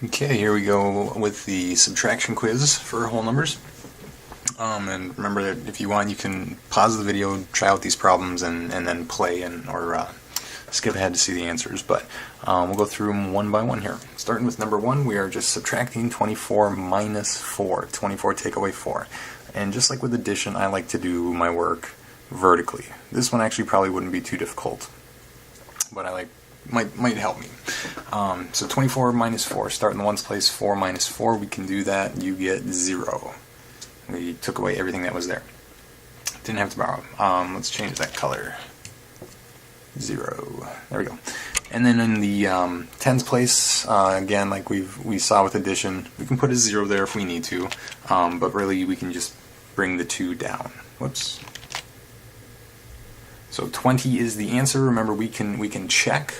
Okay, here we go with the subtraction quiz for whole numbers. And remember that if you want, you can pause the video, try out these problems, and then play or skip ahead to see the answers. But we'll go through them one by one here. Starting with number 1, we are just subtracting 24 minus 4. 24 take away 4. And just like with addition, I like to do my work vertically. This one actually probably wouldn't be too difficult, but might help me. So 24 minus 4, start in the ones place, 4 minus 4, we can do that, you get 0. We took away everything that was there. Didn't have to borrow. Let's change that color. 0. There we go. And then in the tens place, again, like we saw with addition, we can put a 0 there if we need to, but really we can just bring the 2 down. Whoops. So 20 is the answer. Remember, we can check.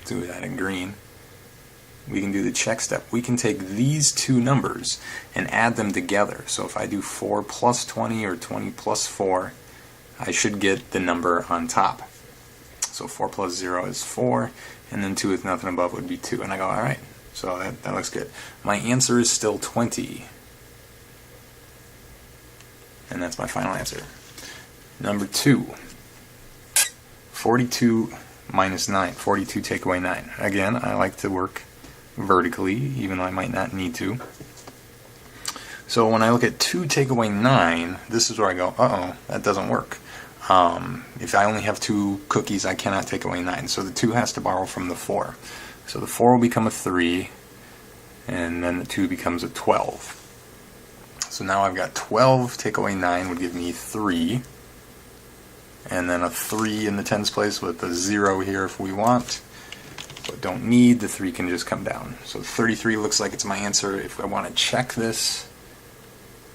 Do that in green. We can do the check step. We can take these two numbers and add them together. So if I do 4 plus 20 or 20 plus 4, I should get the number on top. So 4 plus 0 is 4, and then 2 with nothing above would be 2. And I go, alright, so that looks good. My answer is still 20. And that's my final answer. Number 2, 42 minus 9. 42 take away 9. Again, I like to work vertically, even though I might not need to. So when I look at 2 take away 9, this is where I go, uh-oh, that doesn't work. If I only have 2 cookies, I cannot take away 9. So the 2 has to borrow from the 4. So the 4 will become a 3, and then the 2 becomes a 12. So now I've got 12 take away 9 would give me 3. And then a 3 in the tens place with a 0 here if we want. But don't need, the 3 can just come down. So 33 looks like it's my answer. If I want to check this,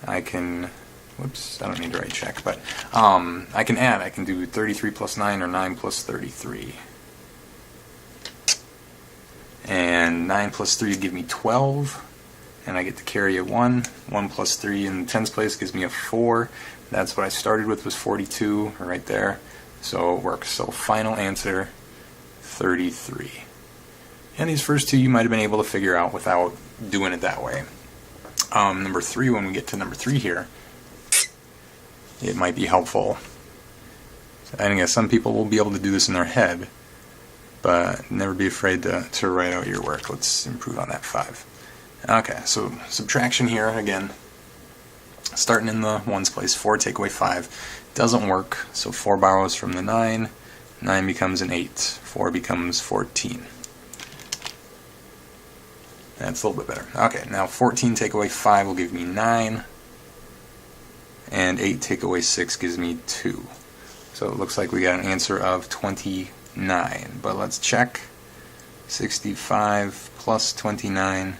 I can, whoops, I don't need to write check, but I can add. I can do 33 plus 9 or 9 plus 33. And 9 plus 3 would give me 12. And I get to carry a 1. 1 plus 3 in the tens place gives me a 4. That's what I started with, was 42, right there. So it works. So final answer, 33. And these first two you might have been able to figure out without doing it that way. Number 3, when we get to number 3 here, it might be helpful. I guess some people will be able to do this in their head, but never be afraid to write out your work. Let's improve on that 5. Okay, so subtraction here again. Starting in the ones place, 4 take away 5 doesn't work, so 4 borrows from the 9, 9 becomes an 8, 4 becomes 14. That's a little bit better. Okay, now 14 take away 5 will give me 9, and 8 take away 6 gives me 2. So it looks like we got an answer of 29, but let's check. 65 plus 29,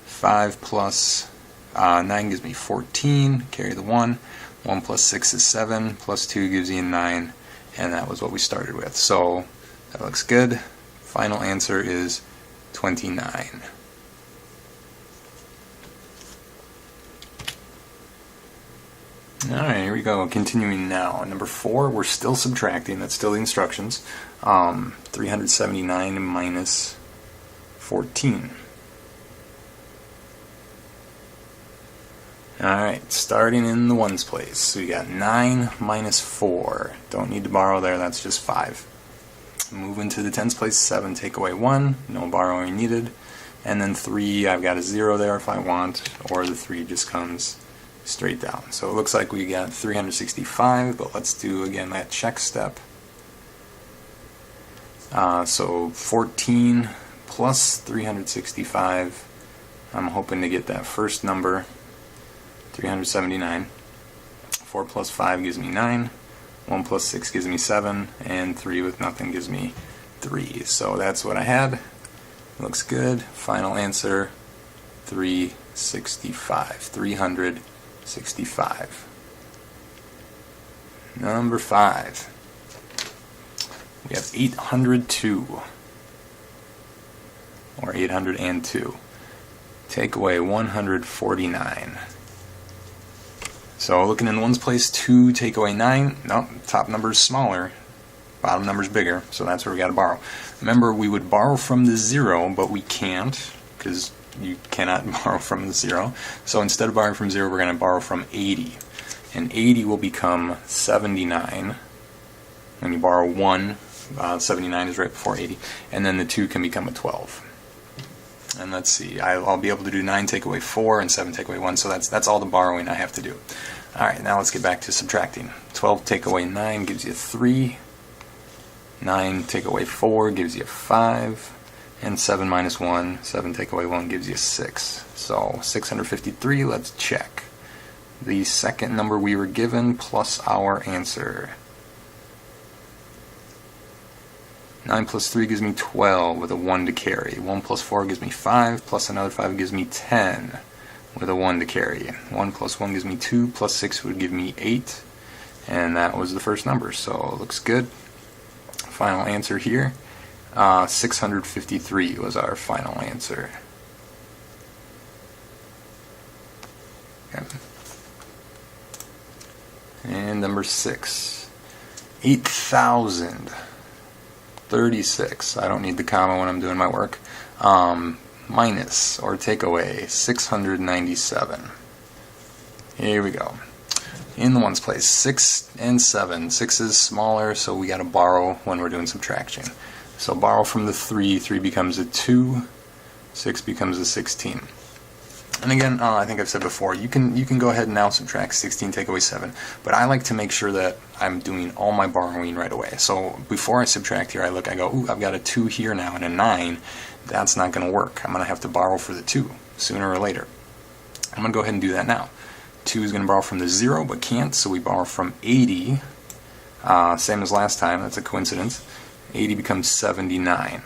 5 plus 9 gives me 14, carry the 1, 1 plus 6 is 7, plus 2 gives you 9, and that was what we started with. So that looks good. Final answer is 29. Alright, here we go. Continuing now. Number 4, we're still subtracting. That's still the instructions. 379 minus 14. Alright, starting in the ones place. So we got 9 minus 4. Don't need to borrow there, that's just 5. Move into the tens place, 7 take away 1, no borrowing needed. And then 3, I've got a 0 there if I want, or the 3 just comes straight down. So it looks like we got 365, but let's do again that check step. So 14 plus 365, I'm hoping to get that first number, 379. 4 plus 5 gives me 9. 1 plus 6 gives me 7. And 3 with nothing gives me 3. So that's what I had. Looks good. Final answer, 365. 365. Number 5. We have 802. Or 802. Take away 149. So looking in the ones place, 2 take away 9. No, top number is smaller. Bottom number's bigger, so that's where we got to borrow. Remember, we would borrow from the 0, but we can't, because you cannot borrow from the 0. So instead of borrowing from 0, we're going to borrow from 80. And 80 will become 79. When you borrow 1, 79 is right before 80. And then the 2 can become a 12. And let's see, I'll be able to do 9 take away 4 and 7 take away 1, so that's all the borrowing I have to do. Alright, now let's get back to subtracting. 12 take away 9 gives you 3. 9 take away 4 gives you 5. And 7 minus 1, 7 take away 1 gives you 6. So 653, let's check. The second number we were given plus our answer. 9 plus 3 gives me 12 with a 1 to carry. 1 plus 4 gives me 5, plus another 5 gives me 10 with a 1 to carry. 1 plus 1 gives me 2, plus 6 would give me 8. And that was the first number, so it looks good. Final answer here. 653 was our final answer. Okay. And number 6. 8,036. I don't need the comma when I'm doing my work. Minus or take away 697. Here we go. In the ones place, 6 and 7. 6 is smaller, so we got to borrow when we're doing subtraction. So borrow from the 3. 3 becomes a 2. 6 becomes a 16. And again, I think I've said before, you can go ahead and now subtract 16, take away 7. But I like to make sure that I'm doing all my borrowing right away. So before I subtract here, I go, ooh, I've got a 2 here now and a 9. That's not going to work. I'm going to have to borrow for the 2 sooner or later. I'm going to go ahead and do that now. 2 is going to borrow from the 0, but can't, so we borrow from 80. Same as last time, that's a coincidence. 80 becomes 79.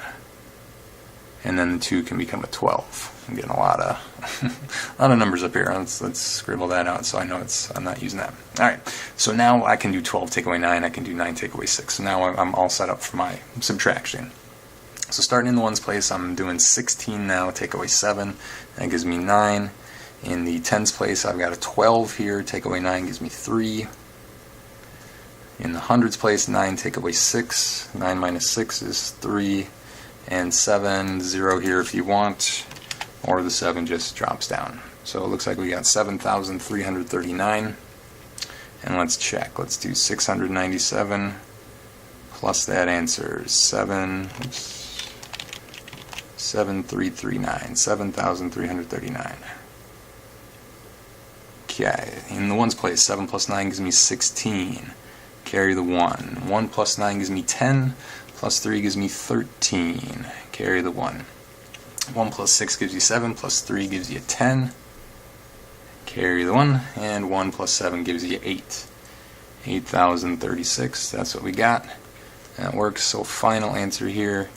And then the 2 can become a 12. I'm getting a lot of a lot of numbers up here. Let's scribble that out so I know I'm not using that. Alright, so now I can do 12 take away 9, I can do 9 take away 6. So now I'm all set up for my subtraction. So starting in the ones place, I'm doing 16 now, take away 7, that gives me 9. In the tens place, I've got a 12 here, take away 9 gives me 3. In the hundreds place, 9 take away 6, 9 minus 6 is 3. And 7, 0 here if you want, or the 7 just drops down. So it looks like we got 7,339. And let's check. Let's do 697 plus that answer, 7,339, 7,339. Okay, in the ones place, 7 plus 9 gives me 16. Carry the 1. 1 plus 9 gives me 10. Plus 3 gives me 13. Carry the 1. 1 plus 6 gives you 7. Plus 3 gives you 10. Carry the 1. And 1 plus 7 gives you 8. 8,036. That's what we got. That works. So final answer here,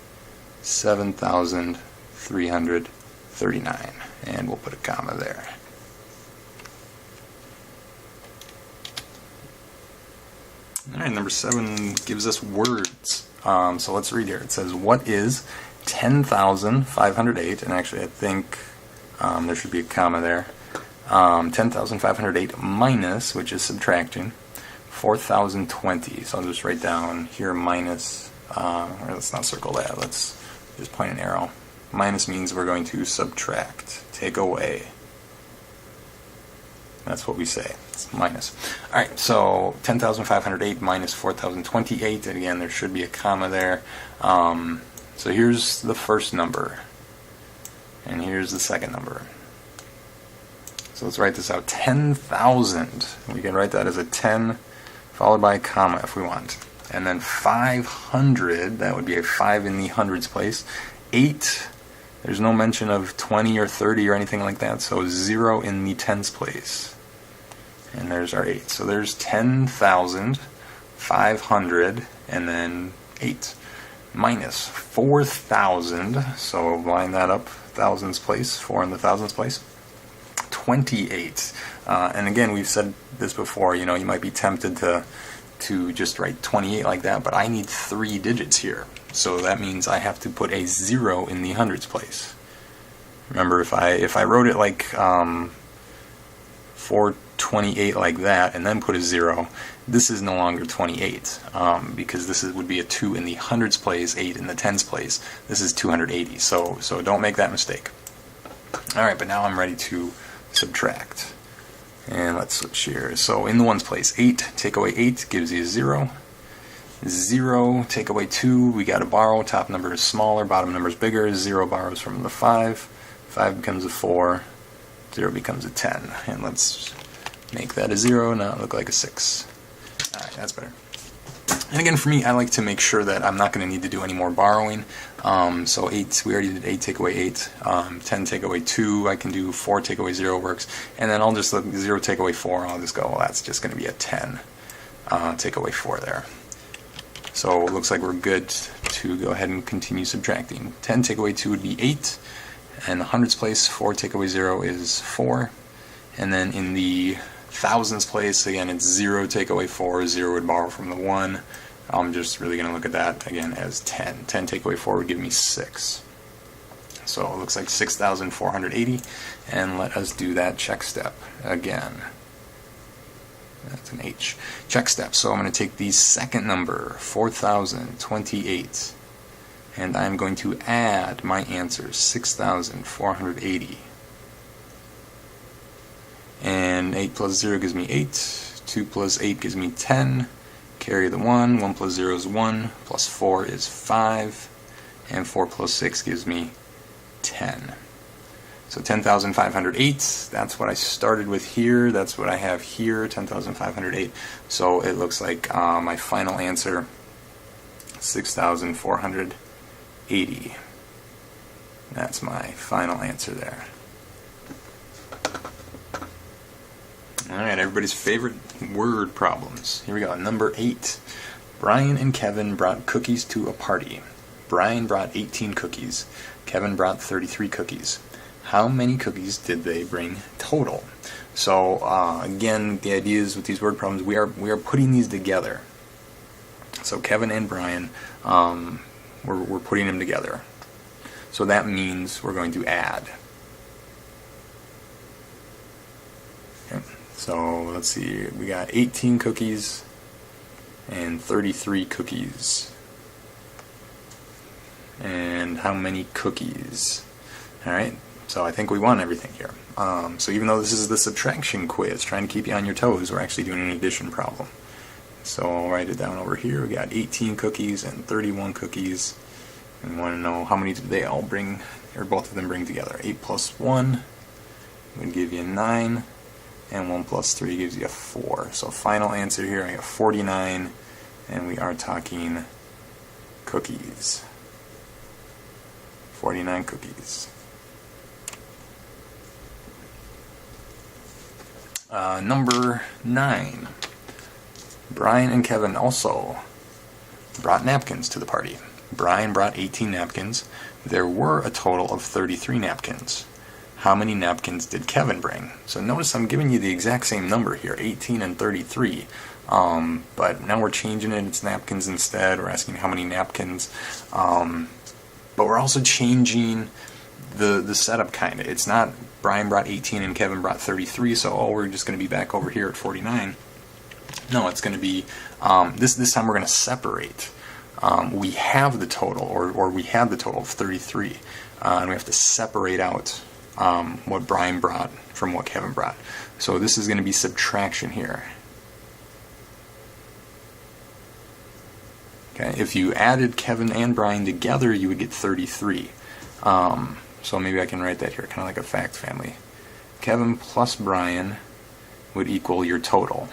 7,339. And we'll put a comma there. Alright, number 7 gives us words. So let's read here. It says, what is 10,508? And actually I think there should be a comma there. 10,508 minus, which is subtracting, 4,020. So I'll just write down here minus, or let's not circle that. Let's just point an arrow. Minus means we're going to subtract, take away. That's what we say. It's minus. Alright, so 10,508 minus 4,028. And again, there should be a comma there. So here's the first number. And here's the second number. So let's write this out. 10,000. We can write that as a 10 followed by a comma if we want. And then 500, that would be a 5 in the hundreds place. 8, there's no mention of 20 or 30 or anything like that, so 0 in the tens place. And there's our 8. So there's 10,500 and then 8. Minus 4,000, so line that up, thousands place, 4 in the thousands place. 28. And again, we've said this before, you know, you might be tempted to just write 28 like that, but I need 3 digits here. So that means I have to put a 0 in the hundreds place. Remember, if I wrote it like 420 28 like that and then put a 0, this is no longer 28 because this would be a 2 in the hundreds place, 8 in the tens place. This is 280, so don't make that mistake. Alright, but now I'm ready to subtract. And let's switch here. So in the ones place, 8 take away 8 gives you a 0. 0 take away 2, we got to borrow. Top number is smaller, bottom number is bigger. 0 borrows from the 5. 5 becomes a 4. 0 becomes a 10. And let's make that a 0, now it look like a 6. Alright, that's better. And again, for me, I like to make sure that I'm not going to need to do any more borrowing. So 8, we already did 8 take away 8. 10 take away 2, I can do 4 take away 0 works. And then I'll just look 0 take away 4, I'll just go, well, that's just going to be a 10. Take away 4 there. So it looks like we're good to go ahead and continue subtracting. 10 take away 2 would be 8. And the hundreds place, 4 take away 0 is 4. And then in the thousands place, again, it's 0 take away 4. 0 would borrow from the 1. I'm just really going to look at that, again, as 10. 10 take away 4 would give me 6. So it looks like 6,480. And let us do that check step again. That's an H. Check step. So I'm going to take the second number, 4,028, and I'm going to add my answer, 6,480. And 8 plus 0 gives me 8. 2 plus 8 gives me 10. Carry the 1. 1 plus 0 is 1. Plus 4 is 5. And 4 plus 6 gives me 10. So 10,508, that's what I started with here, that's what I have here, 10,508. So it looks like my final answer, 6,480. That's my final answer there. Alright, everybody's favorite word problems. Here we go, number 8. Brian and Kevin brought cookies to a party. Brian brought 18 cookies. Kevin brought 33 cookies. How many cookies did they bring total? So again, the idea is with these word problems, we are putting these together. So Kevin and Brian, we're putting them together. So that means we're going to add. Okay. So let's see, we got 18 cookies and 33 cookies. And how many cookies? All right. So I think we won everything here. So even though this is the subtraction quiz, trying to keep you on your toes, we're actually doing an addition problem. So I'll write it down over here. We got 18 cookies and 31 cookies. And we want to know how many did they all bring, or both of them bring together. 8 plus 1 would give you 9, and 1 plus 3 gives you a 4. So final answer here, I got 49, and we are talking cookies. 49 cookies. Number 9. Brian and Kevin also brought napkins to the party. Brian brought 18 napkins. There were a total of 33 napkins. How many napkins did Kevin bring? So notice I'm giving you the exact same number here, 18 and 33. But now we're changing it, it's napkins instead. We're asking how many napkins. But we're also changing the setup kind of. It's not Brian brought 18 and Kevin brought 33, so we're just going to be back over here at 49. No, it's going to be, this time we're going to separate. We have the total, or we had the total of 33, and we have to separate out what Brian brought from what Kevin brought. So this is going to be subtraction here. Okay, if you added Kevin and Brian together, you would get 33. So maybe I can write that here, kind of like a fact family. Kevin plus Brian would equal your total.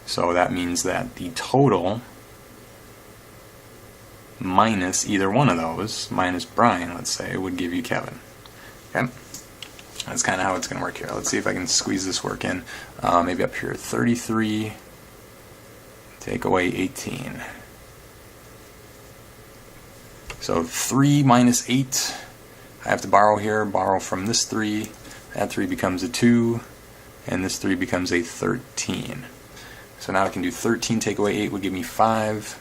So that means that the total minus either one of those, minus Brian, let's say, would give you Kevin. Okay? That's kind of how it's going to work here. Let's see if I can squeeze this work in. Maybe up here, 33, take away 18. So 3 minus 8, I have to borrow here, borrow from this 3. That 3 becomes a 2, and this 3 becomes a 13. So now I can do 13 take away 8 would give me 5.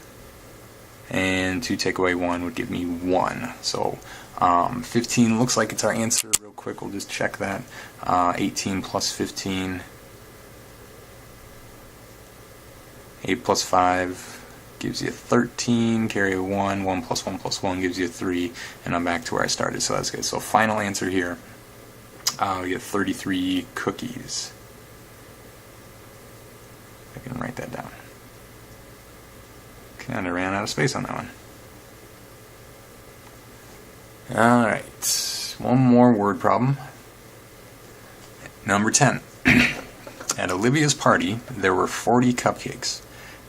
and 2 take away 1 would give me 1. So 15 looks like it's our answer. Real quick, we'll just check that. 18 plus 15, 8 plus 5 gives you 13, carry a 1, 1 plus 1 plus 1 gives you 3, and I'm back to where I started, so that's good. So final answer here, we get 33 cookies. I can write that down. Kind of ran out of space on that one. Alright, one more word problem. Number 10. At Olivia's party, there were 40 cupcakes.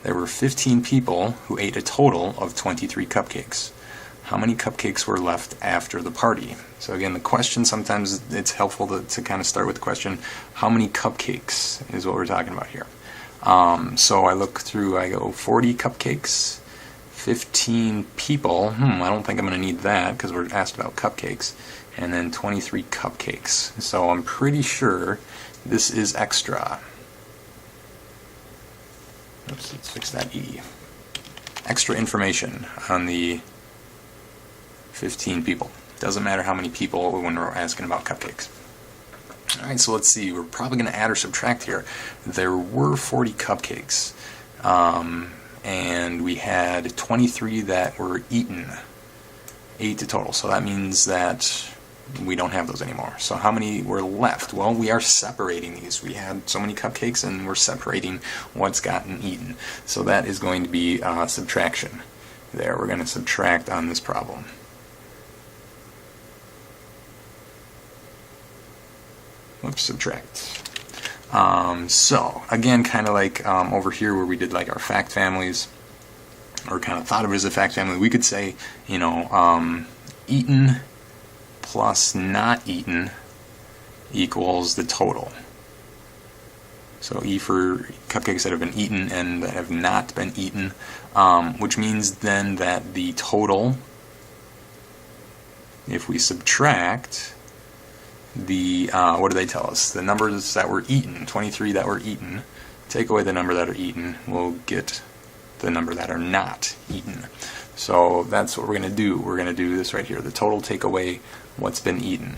There were 15 people who ate a total of 23 cupcakes. How many cupcakes were left after the party? So again, the question, sometimes it's helpful to kind of start with the question, how many cupcakes is what we're talking about here. So I look through, I go 40 cupcakes, 15 people, I don't think I'm going to need that because we're asked about cupcakes, and then 23 cupcakes. So I'm pretty sure this is extra. Oops, let's fix that E. Extra information on the 15 people. Doesn't matter how many people when we're asking about cupcakes. Alright, so let's see. We're probably going to add or subtract here. There were 40 cupcakes. And we had 23 that were eaten. 8 to total. So that means that we don't have those anymore. So how many were left? Well, we are separating these. We had so many cupcakes and we're separating what's gotten eaten. So that is going to be subtraction. There, we're going to subtract on this problem. Oops, subtract. So again, kind of like over here where we did like our fact families, or kind of thought of it as a fact family, we could say, you know, eaten plus not eaten equals the total. So E for cupcakes that have been eaten and that have not been eaten, which means then that the total, if we subtract the, what do they tell us? The numbers that were eaten, 23 that were eaten, take away the number that are eaten, we'll get the number that are not eaten. So that's what we're going to do. We're going to do this right here. The total take away what's been eaten.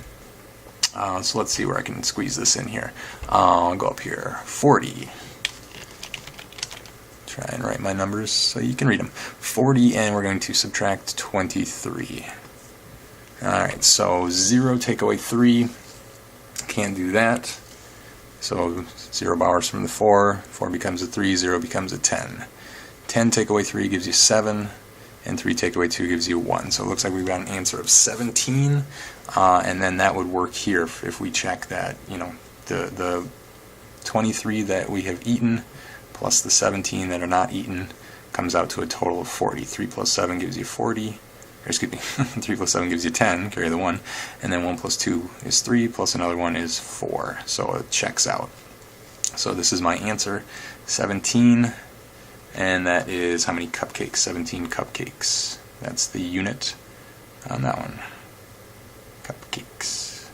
So let's see where I can squeeze this in here. I'll go up here. 40. Try and write my numbers so you can read them. 40, and we're going to subtract 23. Alright, so 0 take away 3. Can't do that. So 0 borrows from the 4. 4 becomes a 3. 0 becomes a 10. 10 take away 3 gives you 7. And 3 take away 2 gives you 1. So it looks like we've got an answer of 17. And then that would work here if we check that, you know, the 23 that we have eaten plus the 17 that are not eaten comes out to a total of 40. 3 plus 7 gives you 40. Or excuse me, 3 plus 7 gives you 10, carry the 1. And then 1 plus 2 is 3, plus another 1 is 4. So it checks out. So this is my answer, 17. And that is how many cupcakes? 17 cupcakes. That's the unit on that one. Cupcakes.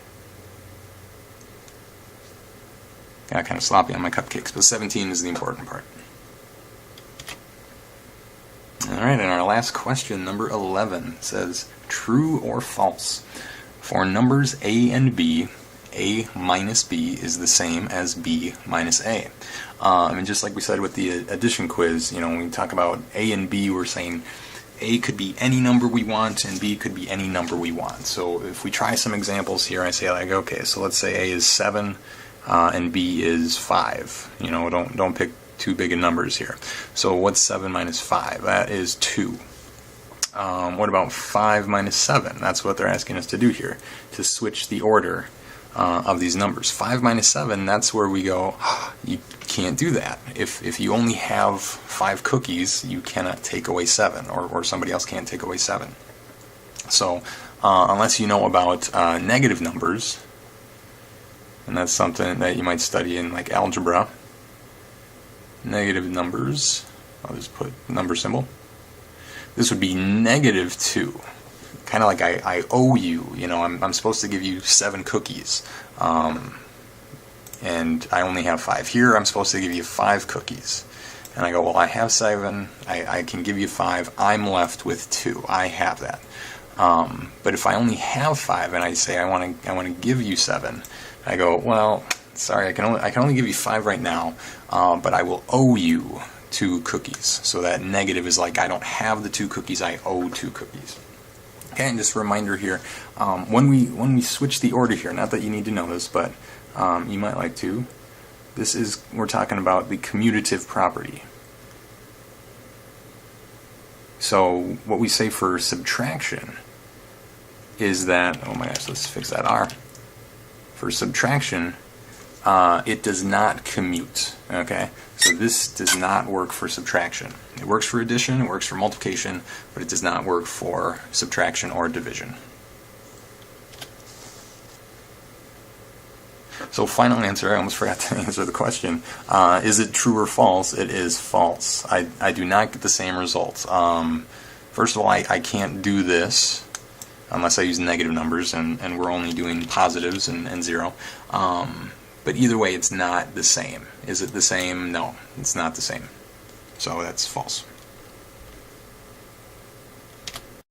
Got kind of sloppy on my cupcakes, but 17 is the important part. Alright, and our last question, number 11, says, true or false? For numbers A and B, A minus B is the same as B minus A. And just like we said with the addition quiz, you know, when we talk about A and B, we're saying A could be any number we want and B could be any number we want. So if we try some examples here, I say like, okay, so let's say A is 7 and B is 5. You know, don't pick too big of numbers here. So what's 7 minus 5? That is 2. What about 5 minus 7? That's what they're asking us to do here, to switch the order of these numbers. 5 minus 7, that's where we go, you can't do that. If you only have 5 cookies, you cannot take away 7, or somebody else can't take away 7. So unless you know about negative numbers, and that's something that you might study in like algebra, negative numbers, I'll just put number symbol. This would be negative 2. Kind of like I owe you, you know, I'm supposed to give you 7 cookies, and I only have 5 here. I'm supposed to give you 5 cookies, and I go, well, I have 7, I can give you 5, I'm left with 2. I have that. But if I only have 5 and I say I want to give you 7, I go, well, sorry, I can only give you 5 right now, but I will owe you 2 cookies. So that negative is like I don't have the 2 cookies, I owe 2 cookies. Okay, and just a reminder here, when we switch the order here, not that you need to know this, but you might like to. We're talking about the commutative property. So what we say for subtraction is that, oh my gosh, let's fix that R. For subtraction, it does not commute. Okay, so this does not work for subtraction. It works for addition, it works for multiplication, but it does not work for subtraction or division. So final answer, I almost forgot to answer the question. Is it true or false? It is false. I do not get the same results. First of all, I can't do this unless I use negative numbers, and we're only doing positives and 0. But either way, it's not the same. Is it the same? No, it's not the same. So that's false.